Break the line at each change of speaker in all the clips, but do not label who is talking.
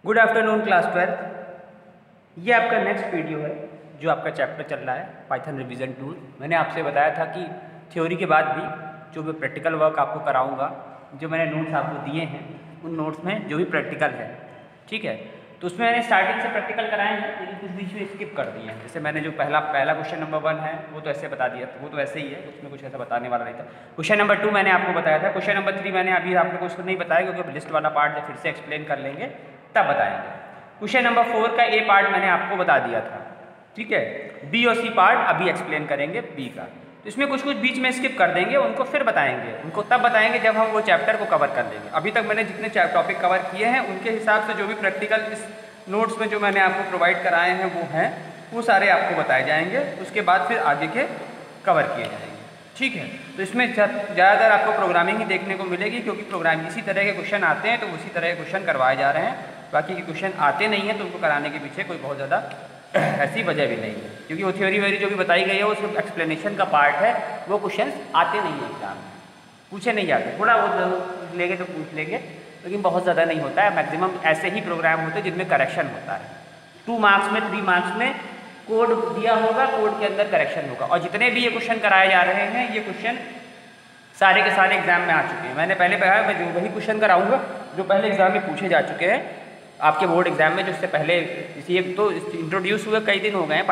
Good afternoon class 12। ये आपका next video है जो आपका चैप्टर चल रहा है पाइथन रिवीजन टूल। मैंने आपसे बताया था कि थ्योरी के बाद भी जो मैं प्रैक्टिकल वर्क आपको कराऊंगा, जो मैंने नोट्स आपको दिए हैं उन नोट्स में जो भी प्रैक्टिकल है, ठीक है, तो उसमें मैंने स्टार्टिंग से प्रैक्टिकल कराए हैं लेकिन कुछ बीच में स्किप कर दिए हैं। जैसे मैंने जो पहला क्वेश्चन नंबर 1 है वो तो ऐसे बता दिया, वो तो ऐसे ही है, उसमें कुछ ऐसा बताने वाला नहीं था। क्वेश्चन नंबर 2 मैंने आपको बताया था। क्वेश्चन नंबर 3 मैंने अभी आप लोग को उसको नहीं बताया क्योंकि लिस्ट वाला पार्ट जब फिर से एक्सप्लेन कर लेंगे तब बताएंगे। क्वेश्चन नंबर 4 का ए पार्ट मैंने आपको बता दिया था, ठीक है। बी और सी पार्ट अभी एक्सप्लेन करेंगे बी का, तो इसमें कुछ बीच में स्किप कर देंगे, उनको फिर बताएंगे, उनको तब बताएंगे जब हम वो चैप्टर को कवर कर लेंगे। अभी तक मैंने जितने टॉपिक कवर किए हैं उनके हिसाब से जो भी प्रैक्टिकल इस नोट्स में जो मैंने आपको प्रोवाइड कराए हैं वो सारे आपको बताए जाएंगे, उसके बाद फिर आगे के कवर किए जाएंगे, ठीक है। तो इसमें ज़्यादातर आपको प्रोग्रामिंग ही देखने को मिलेगी क्योंकि प्रोग्राम इसी तरह के क्वेश्चन आते हैं तो उसी तरह के क्वेश्चन करवाए जा रहे हैं। बाकी के क्वेश्चन आते नहीं हैं तो उनको कराने के पीछे कोई बहुत ज़्यादा ऐसी वजह भी नहीं है, क्योंकि वो थ्योरी वेरी जो भी बताई गई है वो सिर्फ एक्सप्लेनेशन का पार्ट है। वो क्वेश्चन आते नहीं हैं एग्जाम में, पूछे नहीं जाते, थोड़ा बहुत लेंगे तो पूछ लेंगे लेकिन बहुत ज़्यादा नहीं होता है। मैक्सिमम ऐसे ही प्रोग्राम होते हैं जिनमें करेक्शन होता है। 2 मार्क्स में 3 मार्क्स में कोड दिया होगा, कोड के अंदर करेक्शन होगा। और जितने भी ये क्वेश्चन कराए जा रहे हैं ये क्वेश्चन सारे के सारे एग्जाम में आ चुके हैं। मैंने पहले कहा मैं जो वही क्वेश्चन कराऊंगा जो पहले एग्जाम में पूछे जा चुके हैं आपके बोर्ड एग्जाम में, जो इससे पहले ये तो इंट्रोड्यूस हुए कई दिन हो गए हैं।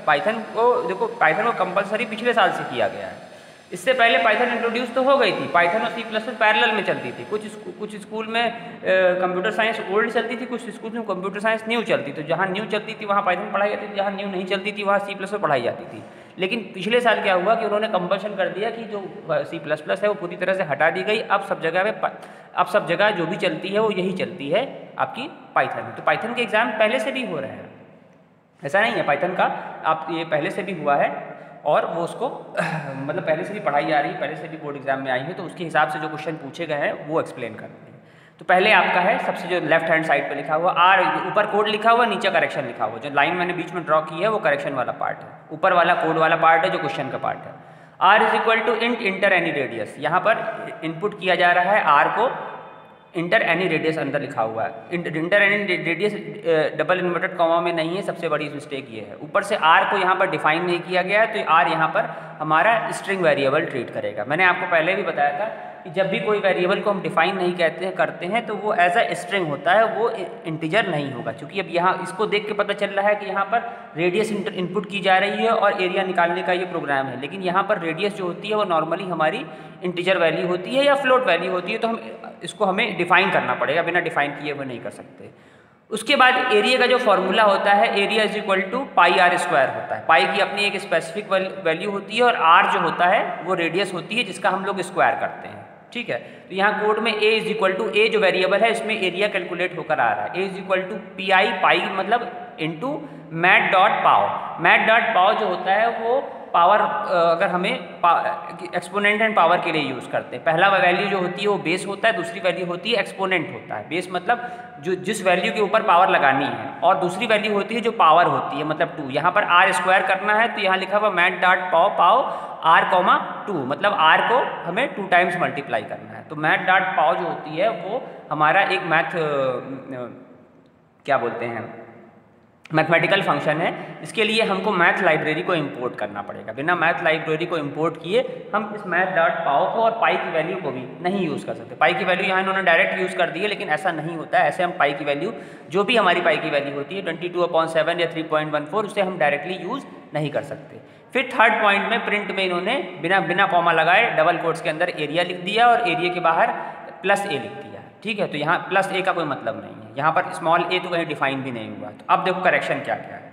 पाइथन को देखो, पाइथन को कंपलसरी पिछले साल से किया गया है। इससे पहले पाइथन इंट्रोड्यूस तो हो गई थी, पाइथन और C++ पैरेलल में चलती थी। कुछ स्कूल में कंप्यूटर साइंस ओल्ड चलती थी, कुछ स्कूल में कंप्यूटर साइंस न्यू चलती। तो जहाँ न्यू चलती थी वहाँ पाइथन पढ़ाई जाती थी, जहाँ न्यू नहीं चलती थी वहाँ C++ पढ़ाई जाती थी। लेकिन पिछले साल क्या हुआ कि उन्होंने कंपल्शन कर दिया कि जो C++ है वो पूरी तरह से हटा दी गई। अब सब जगह जो भी चलती है वो यही चलती है आपकी पाइथन में। तो पाइथन के एग्ज़ाम पहले से भी हो रहे हैं, ऐसा नहीं है। पाइथन का आप ये पहले से भी हुआ है और वो उसको मतलब पहले से भी पढ़ाई जा रही है, पहले से भी बोर्ड एग्जाम में आई है, तो उसके हिसाब से जो क्वेश्चन पूछे गए हैं वो एक्सप्लेन करते हैं। तो पहले आपका है सबसे जो लेफ्ट हैंड साइड पे लिखा हुआ आर, ऊपर कोड लिखा हुआ, नीचे करेक्शन लिखा हुआ। जो लाइन मैंने बीच में ड्रॉ की है वो करेक्शन वाला पार्ट है, ऊपर वाला कोड वाला पार्ट है जो क्वेश्चन का पार्ट है। R is equal to int enter any radius. यहाँ पर इनपुट किया जा रहा है आर को, इंटर एनी रेडियस अंदर लिखा हुआ है। Inter any radius double inverted comma में नहीं है, सबसे बड़ी मिस्टेक ये है। ऊपर से आर को यहाँ पर डिफाइन नहीं किया गया है, तो आर यहाँ पर हमारा स्ट्रिंग वेरिएबल ट्रीट करेगा। मैंने आपको पहले भी बताया था कि जब भी कोई वेरिएबल को हम डिफाइन नहीं करते हैं तो वो एज अ स्ट्रिंग होता है, वो इंटीजर नहीं होगा। क्योंकि अब यहाँ इसको देख के पता चल रहा है कि यहाँ पर रेडियस इनपुट की जा रही है और एरिया निकालने का ये प्रोग्राम है, लेकिन यहाँ पर रेडियस जो होती है वो नॉर्मली हमारी इंटीजर वैल्यू होती है या फ्लोट वैल्यू होती है, तो इसको हमें डिफाइन करना पड़ेगा, बिना डिफाइन किए हुए नहीं कर सकते। उसके बाद एरिया का जो फॉर्मूला होता है, area is equal to pi R square होता है। पाई की अपनी एक स्पेसिफिक वैल्यू होती है और आर जो होता है वो रेडियस होती है जिसका हम लोग स्क्वायर करते हैं, ठीक है। तो यहाँ कोड में ए इज इक्वल टू, ए जो वेरिएबल है इसमें एरिया कैलकुलेट होकर आ रहा है। A is equal to p i, pi मतलब into math dot pow. Math dot pow जो होता है वो पावर, अगर हमें एक्सपोनेंट एंड पावर के लिए यूज़ करते हैं। पहला वैल्यू जो होती है वो बेस होता है, दूसरी वैल्यू होती है एक्सपोनेंट होता है। बेस मतलब जो जिस वैल्यू के ऊपर पावर लगानी है, और दूसरी वैल्यू होती है जो पावर होती है मतलब 2। यहाँ पर आर स्क्वायर करना है तो यहाँ लिखा हुआ मैट डॉट पाव आर कॉमा 2, मतलब आर को हमें 2 टाइम्स मल्टीप्लाई करना है। तो मैट डॉट पाव जो होती है वो हमारा एक क्या बोलते हैं मैथमेटिकल फंक्शन है। इसके लिए हमको मैथ लाइब्रेरी को इंपोर्ट करना पड़ेगा। बिना मैथ लाइब्रेरी को इंपोर्ट किए हम इस मैथ डॉट पाव को और पाई की वैल्यू को भी नहीं यूज़ कर सकते। पाई की वैल्यू यहाँ इन्होंने डायरेक्ट यूज़ कर दी है, लेकिन ऐसा नहीं होता है। ऐसे हम पाई की वैल्यू, जो भी हमारी पाई की वैल्यू होती है 22/7 या 3.14, उसे हम डायरेक्टली यूज़ नहीं कर सकते। फिर थर्ड पॉइंट में प्रिंट में इन्होंने बिना कॉमा लगाए डबल कोट्स के अंदर एरिया लिख दिया और एरिया के बाहर प्लस ए लिख दिया, ठीक है। तो यहाँ प्लस ए का कोई मतलब नहीं है, यहाँ पर स्मॉल ए तो कहीं डिफाइन भी नहीं हुआ। तो अब देखो करेक्शन क्या क्या है।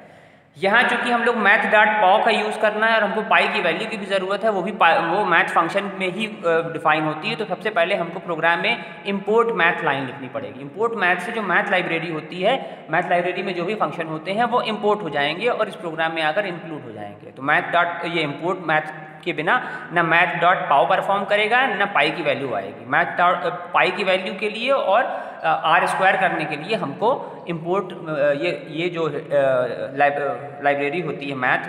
यहाँ चूंकि हम लोग मैथ डॉट पाव का यूज़ करना है और हमको पाई की वैल्यू की भी ज़रूरत है, वो मैथ फंक्शन में ही डिफाइन होती है। तो सबसे पहले हमको प्रोग्राम में इंपोर्ट मैथ लाइन लिखनी पड़ेगी। इंपोर्ट मैथ से जो मैथ लाइब्रेरी होती है, मैथ लाइब्रेरी में जो भी फंक्शन होते हैं वो इंपोर्ट हो जाएंगे और इस प्रोग्राम में आकर इंक्लूड हो जाएंगे। तो ये इंपोर्ट मैथ के बिना ना मैथ डॉट पाव परफॉर्म करेगा ना पाई की वैल्यू आएगी। मैथ डॉट पाई की वैल्यू के लिए और आर स्क्वायर करने के लिए हमको इंपोर्ट ये जो लाइब्रेरी होती है मैथ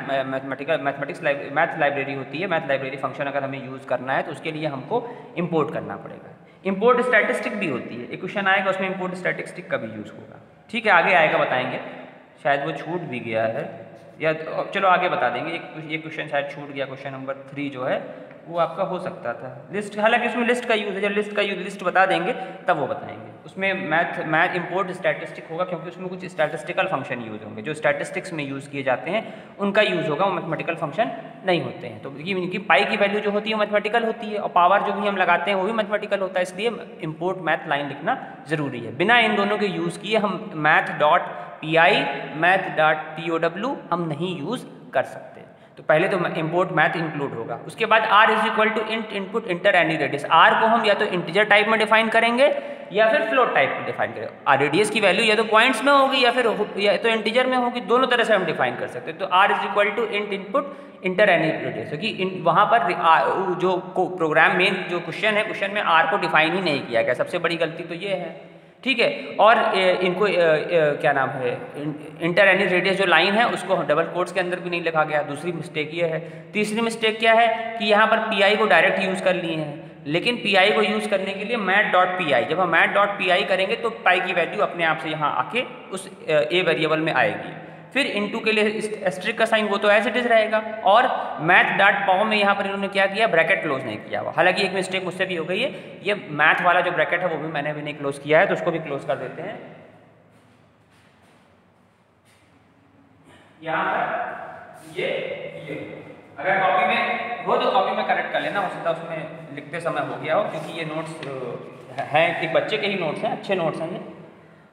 लाइब्रेरी होती है, मैथ लाइब्रेरी फंक्शन अगर हमें यूज़ करना है तो उसके लिए हमको इंपोर्ट करना पड़ेगा। इंपोर्ट स्टैटिस्टिक भी होती है, एक क्वेश्चन आएगा उसमें इंपोर्ट स्टैटिस्टिक का भी यूज़ होगा। ठीक है, आगे आएगा बताएंगे, शायद वो छूट भी गया है या चलो आगे बता देंगे। एक क्वेश्चन शायद छूट गया, क्वेश्चन नंबर 3 जो है वो आपका हो सकता था लिस्ट, हालांकि उसमें लिस्ट का यूज़ है, जब लिस्ट का यूज़ लिस्ट बता देंगे तब वो बताएंगे। उसमें मैथ इंपोर्ट स्टैटिस्टिक होगा क्योंकि उसमें कुछ स्टैटिस्टिकल फंक्शन यूज़ होंगे, जो स्टैटिस्टिक्स में यूज़ किए जाते हैं उनका यूज़ होगा, वो मैथमेटिकल फंक्शन नहीं होते हैं। तो ये पाई की वैल्यू जो होती है मैथमेटिकल होती है और पावर जो भी हम लगाते हैं वो भी मैथमेटिकल होता है, इसलिए इंपोर्ट मैथ लाइन लिखना ज़रूरी है। बिना इन दोनों के यूज़ किए हम math.py math.pow हम नहीं यूज़ कर सकते। तो पहले तो इंपोर्ट मैथ इंक्लूड होगा, उसके बाद r is equal to int input enter any radius. r को हम या तो इंटीजर टाइप में डिफाइन करेंगे या फिर फ्लोट टाइप में डिफाइन करेंगे। रेडियस की वैल्यू या तो पॉइंट्स में होगी या फिर या तो इंटीजर में होगी, दोनों तरह से हम डिफाइन कर सकते हैं। तो r is equal to int input enter any radius, क्योंकि वहाँ पर जो प्रोग्राम मेन जो क्वेश्चन है, क्वेश्चन में r को डिफाइन ही नहीं किया गया, सबसे बड़ी गलती तो ये है। ठीक है, और इनको क्या नाम है, इंटर एनी रेडियस जो लाइन है उसको डबल कोट्स के अंदर भी नहीं लिखा गया, दूसरी मिस्टेक ये है। तीसरी मिस्टेक क्या है कि यहाँ पर पी आई को डायरेक्ट यूज़ कर लिए हैं, लेकिन पी आई को यूज़ करने के लिए math.py, जब हम math.py करेंगे तो पाई की वैल्यू अपने आप से यहाँ आके उस ए वेरिएबल में आएगी। फिर इनटू के लिए एस्ट्रिक का साइन वो तो एज इट इज रहेगा, और math.pow में यहाँ पर इन्होंने क्या किया, ब्रैकेट क्लोज नहीं किया हुआ। हालांकि एक मिस्टेक मुझसे भी हो गई है, ये मैथ वाला जो ब्रैकेट है वो भी मैंने अभी नहीं क्लोज किया है, तो उसको भी क्लोज कर देते हैं। यहाँ पर ये अगर कॉपी में हो तो कॉपी में करेक्ट कर लेना, हो सकता है उसमें लिखते समय हो गया हो, क्योंकि ये नोट्स हैं, एक बच्चे के ही नोट्स हैं, अच्छे नोट्स हैं ये,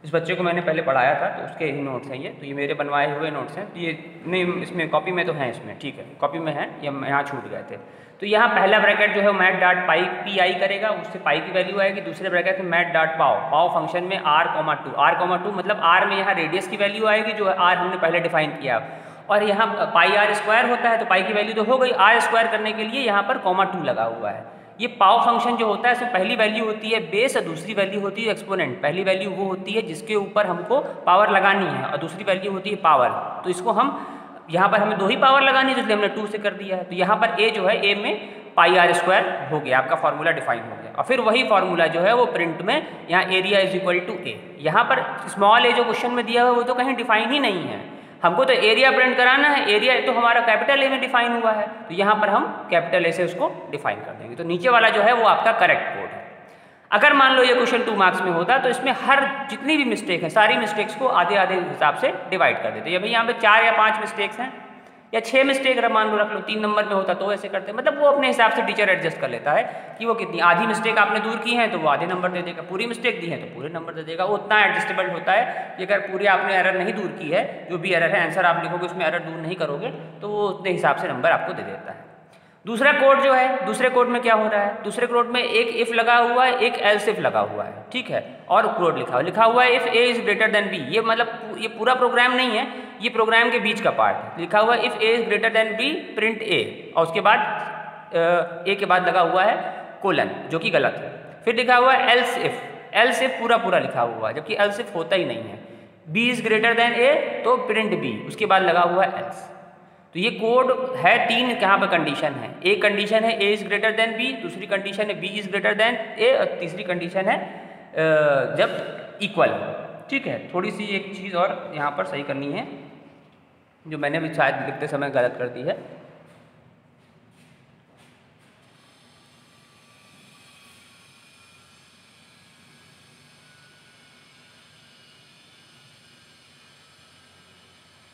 इस बच्चे को मैंने पहले पढ़ाया था तो उसके ही नोट्स हैं ये, तो ये मेरे बनवाए हुए नोट्स हैं। तो ये नहीं, इसमें कॉपी में तो हैं, इसमें ठीक है कॉपी में है, ये यहाँ छूट गए थे। तो यहाँ पहला ब्रैकेट जो है math.py करेगा, उससे पाई की वैल्यू आएगी। दूसरे ब्रैकेट में math.pow फंक्शन में r,2 मतलब r में यहाँ रेडियस की वैल्यू आएगी जो है r हमने पहले डिफाइन किया, और यहाँ पाई r स्क्वायर होता है तो पाई की वैल्यू तो हो गई, r स्क्वायर करने के लिए यहाँ पर (2) लगा हुआ है। ये पाव फंक्शन जो होता है इसमें पहली वैल्यू होती है बेस और दूसरी वैल्यू होती है एक्सपोनेंट। पहली वैल्यू वो होती है जिसके ऊपर हमको पावर लगानी है और दूसरी वैल्यू होती है पावर। तो इसको हम यहाँ पर हमें 2 ही पावर लगानी है, इसलिए हमने 2 से कर दिया है। तो यहाँ पर a जो है a में पाई r स्क्वायर हो गया, आपका फॉर्मूला डिफाइन हो गया। और फिर वही फॉर्मूला जो है वो प्रिंट में यहाँ area is equal to a, यहाँ पर स्मॉल a जो क्वेश्चन में दिया हुआ है वो तो कहीं डिफाइन ही नहीं है, हमको तो एरिया प्रिंट कराना है, एरिया तो हमारा कैपिटल ए में डिफाइन हुआ है, तो यहाँ पर हम कैपिटल ए से उसको डिफाइन कर देंगे। तो नीचे वाला जो है वो आपका करेक्ट कोड है। अगर मान लो ये क्वेश्चन 2 मार्क्स में होता तो इसमें हर जितनी भी मिस्टेक है सारी मिस्टेक्स को आधे आधे हिसाब से डिवाइड कर देते। भाई यहाँ पे 4 या 5 मिस्टेक्स हैं या 6 मिस्टेक अगर मान लो रख लो 3 नंबर में होता तो ऐसे करते, मतलब वो अपने हिसाब से टीचर एडजस्ट कर लेता है कि वो कितनी आधी मिस्टेक आपने दूर की है तो वो आधे नंबर दे देगा, पूरी मिस्टेक दी है तो पूरे नंबर दे देगा। वो उतना एडजस्टेबल होता है कि अगर पूरी आपने एरर नहीं दूर की है, जो भी एरर है आंसर आप लिखोगे उसमें एरर दूर नहीं करोगे तो वो उतने हिसाब से नंबर आपको दे देता है। दूसरा कोड जो है, दूसरे कोड में क्या हो रहा है, दूसरे कोड में एक इफ लगा हुआ है, एक एल्स इफ लगा हुआ है, ठीक है, और कोड लिखा हुआ है if A is greater than B. ये मतलब ये पूरा प्रोग्राम नहीं है, ये प्रोग्राम के बीच का पार्ट है। लिखा हुआ है if A is greater than b print a, और उसके बाद ए के बाद लगा हुआ है कोलन जो कि गलत है। फिर लिखा हुआ है एल्स इफ पूरा लिखा हुआ है, जबकि एल्स इफ होता ही नहीं है। बी इज ग्रेटर देन ए तो प्रिंट बी, उसके बाद लगा हुआ है एल्स। तो ये कोड है 3 यहाँ पर कंडीशन है। एक कंडीशन है a is greater than B, दूसरी कंडीशन है बी इज ग्रेटर देन ए, और तीसरी कंडीशन है जब इक्वल, ठीक है। थोड़ी सी एक चीज़ और यहाँ पर सही करनी है जो मैंने भी शायद लिखते समय गलत कर दी है।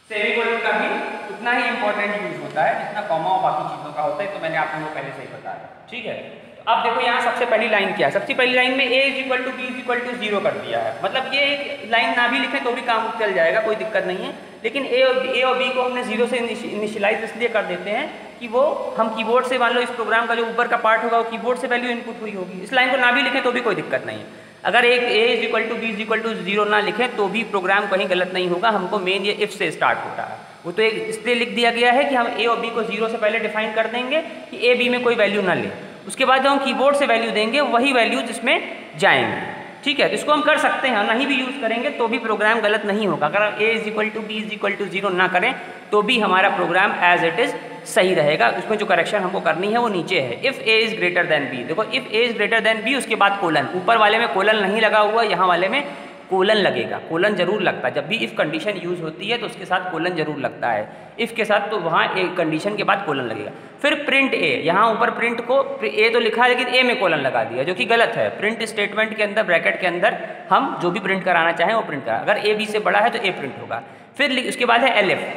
सेमीकोलन का भी उतना ही इंपॉर्टेंट यूज होता है जितना कॉमा और बाकी चीज़ों का होता है, तो मैंने आपको वो पहले से ही बताया, ठीक है। तो अब देखो यहाँ सबसे पहली लाइन क्या है, सबसे पहली लाइन में a is equal to B is equal to 0 कर दिया है। मतलब ये एक लाइन ना भी लिखें तो भी काम चल जाएगा, कोई दिक्कत नहीं है, लेकिन a और b को हमने 0 से इनिशियलाइज इसलिए कर देते हैं कि वो हम कीबोर्ड से, मान लो इस प्रोग्राम का जो ऊपर का पार्ट होगा वो कीबोर्ड से वैल्यू इनपुट हुई होगी। इस लाइन को ना भी लिखें तो भी कोई दिक्कत नहीं है। अगर एक a is equal to B is equal to 0 ना लिखें तो भी प्रोग्राम कहीं गलत नहीं होगा, हमको मेन ये इफ से स्टार्ट होता है। वो तो एक इसलिए लिख दिया गया है कि हम a और b को 0 से पहले डिफाइन कर देंगे कि a b में कोई वैल्यू ना ले, उसके बाद जब हम कीबोर्ड से वैल्यू देंगे वही वैल्यूज इसमें जाएंगे, ठीक है। तो इसको हम कर सकते हैं, नहीं भी यूज़ करेंगे तो भी प्रोग्राम गलत नहीं होगा। अगर a is equal to B is equal to 0 ना करें तो भी हमारा प्रोग्राम एज इट इज़ सही रहेगा। उसमें जो करेक्शन हमको करनी है वो नीचे है, if a is greater than b. देखो if a is greater than b, उसके बाद कोलन, ऊपर वाले में कोलन नहीं लगा हुआ, यहाँ वाले में कोलन लगेगा। कोलन जरूर लगता है, जब भी इफ़ कंडीशन यूज़ होती है तो उसके साथ कोलन जरूर लगता है, इफ़ के साथ, तो वहाँ एक कंडीशन के बाद कोलन लगेगा। फिर प्रिंट ए, यहाँ ऊपर प्रिंट को ए तो लिखा है लेकिन ए में कोलन लगा दिया, जो कि गलत है। प्रिंट स्टेटमेंट के अंदर, ब्रैकेट के अंदर हम जो भी प्रिंट कराना चाहें वो प्रिंट करा, अगर ए बी से बड़ा है तो ए प्रिंट होगा। फिर उसके बाद है एलिफ।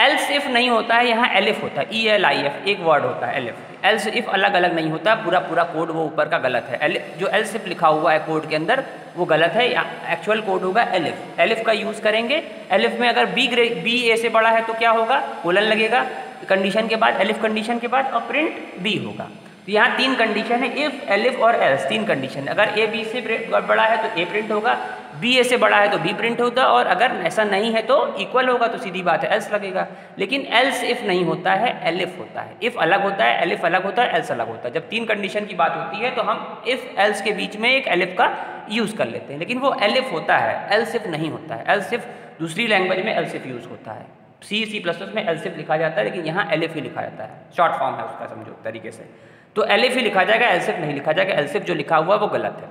एल्स इफ नहीं होता है, यहाँ एलिफ होता है, ELIF एक वर्ड होता है एलिफ। एल्स इफ अलग अलग नहीं होता, पूरा पूरा कोड वो ऊपर का गलत है। जो एल्स इफ लिखा हुआ है कोड के अंदर वो गलत है, एक्चुअल कोड होगा एलिफ। एलिफ का यूज़ करेंगे। एलिफ में अगर बी ए से बड़ा है तो क्या होगा, कोलन लगेगा कंडीशन के बाद, एलिफ कंडीशन के बाद, और प्रिंट बी होगा। तो यहाँ 3 कंडीशन है, इफ़, एलिफ और एल्स, 3 कंडीशन है। अगर ए बी से बड़ा है तो ए प्रिंट होगा, बी ए से बड़ा है तो बी प्रिंट होगा, और अगर ऐसा नहीं है तो इक्वल होगा, तो सीधी बात है एल्स लगेगा। लेकिन एल्स इफ़ नहीं होता है, एलिफ होता है। इफ़ अलग होता है, एलिफ अलग होता है, एल्स अलग होता है। जब 3 कंडीशन की बात होती है तो हम इफ़ एल्स के बीच में एक एलिफ का यूज़ कर लेते हैं, लेकिन वो एलिफ होता है, एल्स इफ नहीं होता है। एल्स इफ दूसरी लैंग्वेज में एल्स इफ यूज़ होता है, C++ में एल्स इफ लिखा जाता है, लेकिन यहाँ एलिफ ही लिखा जाता है, शॉर्ट फॉर्म है उसका, समझो तरीके से। तो एलिफ ही लिखा जाएगा, एल्स इफ नहीं लिखा जाएगा। एल्स इफ जो लिखा हुआ है वो गलत है।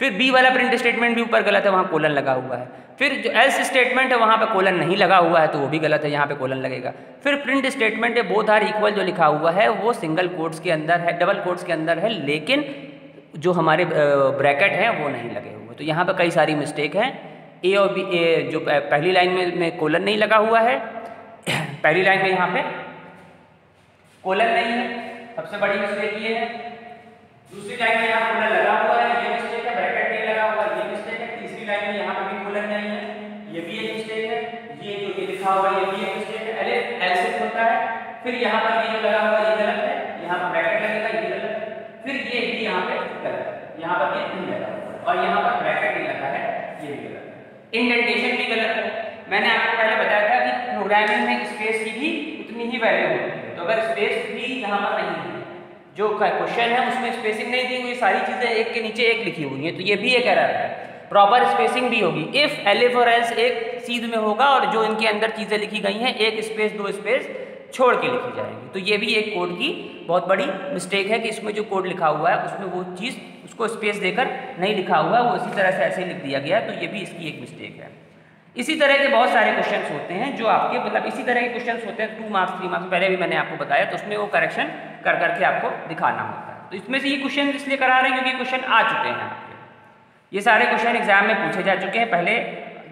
फिर बी वाला प्रिंट स्टेटमेंट भी ऊपर गलत है, वहाँ कोलन लगा हुआ है। फिर जो एल्स स्टेटमेंट है वहाँ पे कोलन नहीं लगा हुआ है तो वो भी गलत है, यहाँ पे कोलन लगेगा। फिर प्रिंट स्टेटमेंट है बोथ आर इक्वल जो लिखा हुआ है वो सिंगल कोट्स के अंदर है, डबल कोट्स के अंदर है, लेकिन जो हमारे ब्रैकेट हैं वो नहीं लगे हुए। तो यहाँ पर कई सारी मिस्टेक हैं। ए और बी, जो पहली लाइन में कोलन नहीं लगा हुआ है, पहली लाइन में यहाँ पे कोलन नहीं है, सबसे बड़ी मिस्टेक ये है। दूसरी लाइन में यहाँ कोलन लगा हुआ है, ये मिस्टेक है। ब्रैकेट नहीं लगा हुआ, ये मिस्टेक है। तीसरी लाइन में यहाँ पर भी कोलन नहीं है, ये भी एक मिस्टेक है। ये जो ये लिखा हुआ है ये भी एक मिस्टेक है, एलिफ एल्सिफ होता है। फिर यहाँ पर ये जो लगा हुआ है ये गलत है, यहाँ पर ब्रैकेट लगेगा, ये गलत है। फिर ये भी यहाँ पे गलत है, यहाँ पर ये नहीं लगा हुआ, और यहाँ पर ब्रैकेट नहीं लगा है, ये भी गलत है। इंडेंटेशन भी गलत है। मैंने आपको पहले बताया था कि प्रोग्रामिंग में स्पेस की भी उतनी ही वैल्यू होती है, तो अगर स्पेस भी यहाँ पर नहीं है, जो क्वेश्चन है उसमें स्पेसिंग नहीं दी हुई, सारी चीज़ें एक के नीचे एक लिखी हुई हैं, तो ये भी एक एरर है। प्रॉपर स्पेसिंग भी होगी। इफ़, एलिफ और एल्स एक सीध में होगा, और जो इनके अंदर चीज़ें लिखी गई हैं एक स्पेस 2 स्पेस छोड़ के लिखी जाएंगी। तो ये भी एक कोड की बहुत बड़ी मिस्टेक है कि इसमें जो कोड लिखा हुआ है उसमें वो चीज़ उसको स्पेस देकर नहीं लिखा हुआ है, वो इसी तरह से ऐसे लिख दिया गया है, तो ये भी इसकी एक मिस्टेक है। इसी तरह के बहुत सारे क्वेश्चंस होते हैं जो आपके मतलब इसी तरह के क्वेश्चंस होते हैं 2 मार्क्स 3 मार्क्स, पहले भी मैंने आपको बताया, तो उसमें वो करेक्शन कर करके आपको दिखाना होता है। तो इसमें से ये क्वेश्चन इसलिए करा रहे हैं क्योंकि क्वेश्चन आ चुके हैं आपके, ये सारे क्वेश्चन एग्जाम में पूछे जा चुके हैं, पहले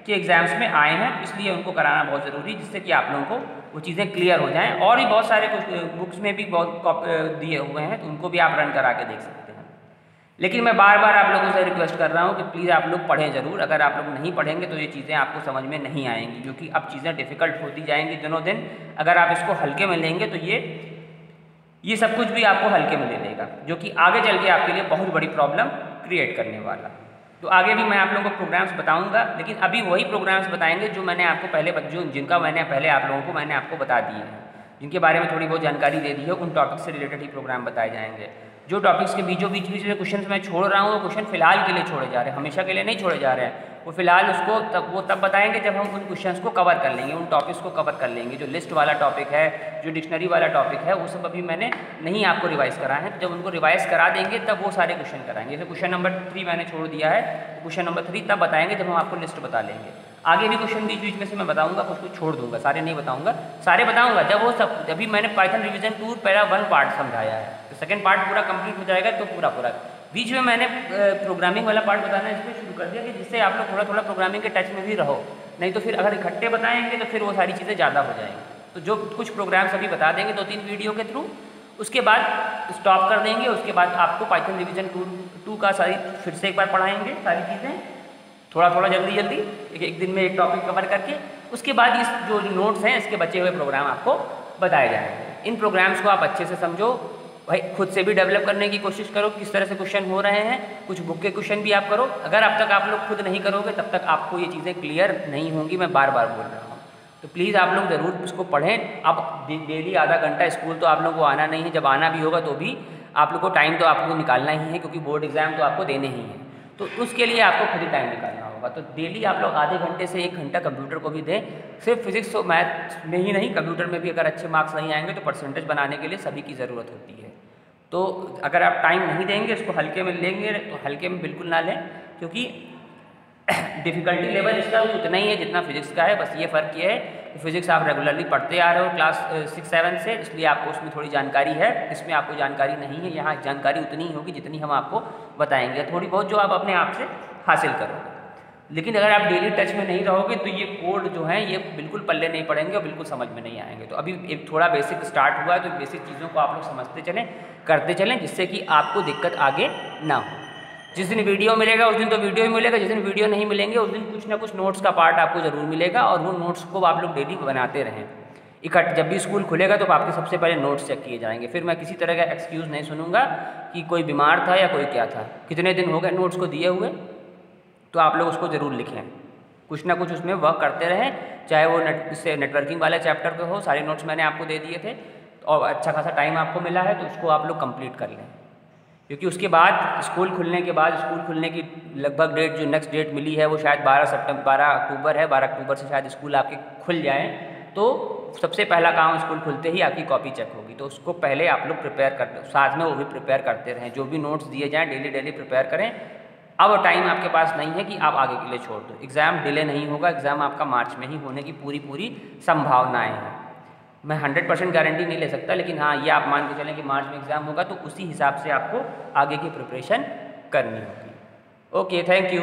के एग्जाम्स में आए हैं, इसलिए उनको कराना बहुत ज़रूरी है, जिससे कि आप लोगों को वो चीज़ें क्लियर हो जाएँ। और भी बहुत सारे बुक्स में भी बहुत दिए हुए हैं, तो उनको भी आप रन करा के देख सकते हैं। लेकिन मैं बार बार आप लोगों से रिक्वेस्ट कर रहा हूँ कि प्लीज़ आप लोग पढ़ें ज़रूर। अगर आप लोग नहीं पढ़ेंगे तो ये चीज़ें आपको समझ में नहीं आएंगी, क्योंकि अब चीज़ें डिफ़िकल्ट होती जाएंगी दिनों दिन। अगर आप इसको हल्के में लेंगे तो ये सब कुछ भी आपको हल्के में ले लेगा, जो कि आगे चल के आपके लिए बहुत बड़ी प्रॉब्लम क्रिएट करने वाला। तो आगे भी मैं आप लोगों को प्रोग्राम्स बताऊँगा, लेकिन अभी वही प्रोग्राम्स बताएँगे जो मैंने आपको पहले जिनका मैंने पहले आप लोगों को मैंने आपको बता दिए हैं, जिनके बारे में थोड़ी बहुत जानकारी दे दी है, उन टॉपिक से रिलेटेड ही प्रोग्राम बताए जाएंगे। जो टॉपिक्स के बीच में क्वेश्चन मैं छोड़ रहा हूँ, वो क्वेश्चन फिलहाल के लिए छोड़े जा रहे हैं, हमेशा के लिए नहीं छोड़े जा रहे हैं। वो फिलहाल उसको तब बताएंगे जब हम उन क्वेश्चंस को कवर कर लेंगे, उन टॉपिक्स को कवर कर लेंगे। जो लिस्ट वाला टॉपिक है, जो डिक्शनरी वाला टॉपिक है, वो सब अभी मैंने नहीं आपको रिवाइज कराए हैं। तो जब उनको रिवाइज करा देंगे तब वो सारे क्वेश्चन कराएंगे। जैसे क्वेश्चन नंबर 3 मैंने छोड़ दिया है, क्वेश्चन नंबर 3 तब बताएंगे जब हम आपको लिस्ट बता लेंगे। आगे भी क्वेश्चन बीच में से मैं बताऊंगा, कुछ छोड़ दूंगा, सारे नहीं बताऊंगा, सारे बताऊंगा जब वो सब। अभी मैंने पाइथन रिवीजन 2 पहला 1 पार्ट समझाया है, तो सेकंड पार्ट पूरा कंप्लीट हो जाएगा तो पूरा बीच में मैंने प्रोग्रामिंग वाला पार्ट बताना इसलिए शुरू कर दिया कि जिससे आप लोग थोड़ा थोड़ा प्रोग्रामिंग के टच में भी रहो, नहीं तो फिर अगर इकट्ठे बताएंगे तो फिर वो सारी चीज़ें ज़्यादा हो जाएंगी। तो जो कुछ प्रोग्राम्स अभी बता देंगे 2-3 वीडियो के थ्रू, उसके बाद स्टॉप कर देंगे। उसके बाद आपको पाइथन रिवीजन 2 का सारी फिर से एक बार पढ़ाएंगे, सारी चीज़ें थोड़ा जल्दी एक दिन में एक टॉपिक कवर करके। उसके बाद इस जो नोट्स हैं इसके बचे हुए प्रोग्राम आपको बताए जाएंगे। इन प्रोग्राम्स को आप अच्छे से समझो भाई, खुद से भी डेवलप करने की कोशिश करो, किस तरह से क्वेश्चन हो रहे हैं, कुछ बुक के क्वेश्चन भी आप करो। अगर अब तक आप लोग खुद नहीं करोगे तब तक आपको ये चीज़ें क्लियर नहीं होंगी, मैं बार बार बोल रहा हूँ। तो प्लीज़ आप लोग ज़रूर इसको पढ़ें। अब डेली आधा घंटा स्कूल तो आप लोगों को आना नहीं है, जब आना भी होगा तो भी आप लोग को टाइम तो आपको निकालना ही है, क्योंकि बोर्ड एग्ज़ाम तो आपको देने ही हैं, तो उसके लिए आपको खुद ही टाइम निकालना होगा। होगा। तो डेली आप लोग आधे घंटे से 1 घंटा कंप्यूटर को भी दें। सिर्फ फिजिक्स और मैथ में ही नहीं, कंप्यूटर में भी अगर अच्छे मार्क्स नहीं आएंगे तो परसेंटेज बनाने के लिए सभी की ज़रूरत होती है। तो अगर आप टाइम नहीं देंगे, इसको हल्के में लेंगे तो हल्के में बिल्कुल ना लें, क्योंकि डिफ़िकल्टी लेवल इसका भी उतना ही है जितना फिजिक्स का है। बस ये फ़र्क ये है कि फिजिक्स आप रेगुलरली पढ़ते आ रहे हो क्लास 6-7 से, इसलिए आपको उसमें थोड़ी जानकारी है, इसमें आपको जानकारी नहीं है। यहाँ जानकारी उतनी ही होगी जितनी हम आपको बताएंगे, थोड़ी बहुत जो आप अपने आप से हासिल करोगे। लेकिन अगर आप डेली टच में नहीं रहोगे तो ये कोड जो हैं ये बिल्कुल पल्ले नहीं पड़ेंगे और बिल्कुल समझ में नहीं आएंगे। तो अभी एक थोड़ा बेसिक स्टार्ट हुआ है, तो बेसिक चीज़ों को आप लोग समझते चलें, करते चलें, जिससे कि आपको दिक्कत आगे ना हो। जिस दिन वीडियो मिलेगा उस दिन तो वीडियो ही मिलेगा, जिस दिन वीडियो नहीं मिलेंगे उस दिन कुछ ना कुछ नोट्स का पार्ट आपको ज़रूर मिलेगा, और वो नोट्स को आप लोग डेली बनाते रहें। जब भी स्कूल खुलेगा तो आपके सबसे पहले नोट्स चेक किए जाएंगे। फिर मैं किसी तरह का एक्सक्यूज़ नहीं सुनूंगा कि कोई बीमार था या कोई क्या था। कितने दिन हो गए नोट्स को दिए हुए, तो आप लोग उसको ज़रूर लिखें, कुछ ना कुछ उसमें वर्क करते रहें, चाहे वो नेटवर्किंग वाले चैप्टर के हो। सारे नोट्स मैंने आपको दे दिए थे और अच्छा खासा टाइम आपको मिला है, तो उसको आप लोग कंप्लीट कर लें, क्योंकि उसके बाद स्कूल खुलने की लगभग डेट, जो नेक्स्ट डेट मिली है वो शायद 12 अक्टूबर है। 12 अक्टूबर से शायद स्कूल आपके खुल जाएँ, तो सबसे पहला काम स्कूल खुलते ही आपकी कॉपी चेक होगी। तो उसको पहले आप लोग प्रिपेयर कर, साथ में वो भी प्रिपेयर करते रहें। जो भी नोट्स दिए जाएँ डेली प्रिपेयर करें। अब टाइम आपके पास नहीं है कि आप आगे के लिए छोड़ दो। एग्ज़ाम डिले नहीं होगा, एग्ज़ाम आपका मार्च में ही होने की पूरी संभावनाएं हैं। मैं 100% गारंटी नहीं ले सकता, लेकिन हाँ ये आप मान के चलें कि मार्च में एग्ज़ाम होगा, तो उसी हिसाब से आपको आगे की प्रिपरेशन करनी होगी। Okay, thank you.